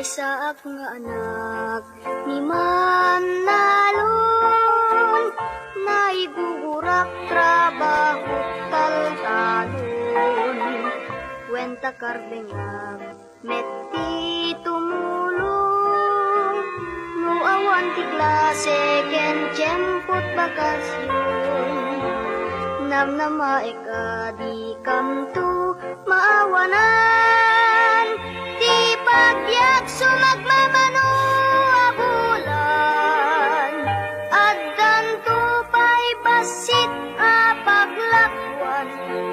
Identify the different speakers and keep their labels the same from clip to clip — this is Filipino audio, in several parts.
Speaker 1: maysa nga anak ni Manalon, naigugurak trabaho taltalon. Kwenta karbengag metti tumulong, no awan ti klase ken tiyempot bakasyon. Namnama eka di kamtu maawanan, ti pagyak sumagmamano abulan, addan tupay basit a paglakwan,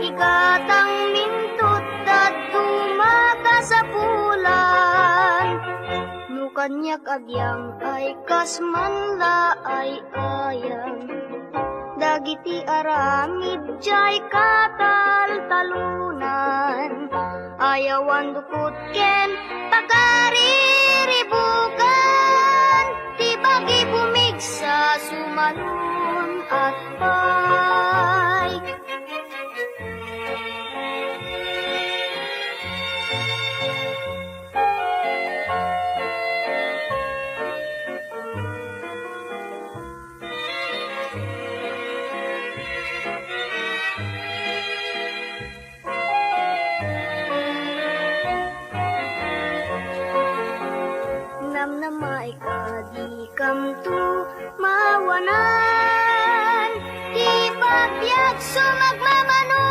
Speaker 1: ikatang mintut at tumakasapulan. No kanyak agyang ay kasmanla ay ayang, dagiti aramid jay kataltalunan, ayawan dukot ken pakariribukan, ti bagi bumigsa sumalun at pay. Namnamay ka di kamtu mawanan, ti pagyak sumagmamano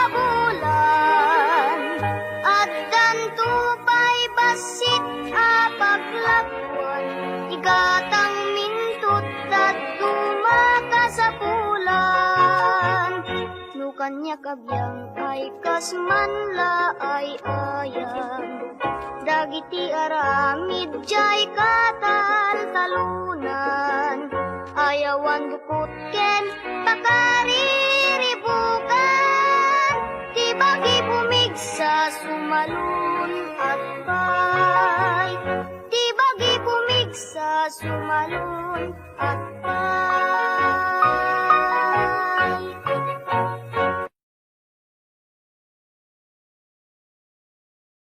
Speaker 1: abulan, addan tupay basit a paglakwan, ikatang mintut at tumakasapulan. No kanyak abyang ay kasmanla ay ayang, dagiti aramid jay kataltalunan, ayawan dukot ken pakariribukan, ti bagi bumigsa sumalun at pay, ti bagi bumigsa sumalun at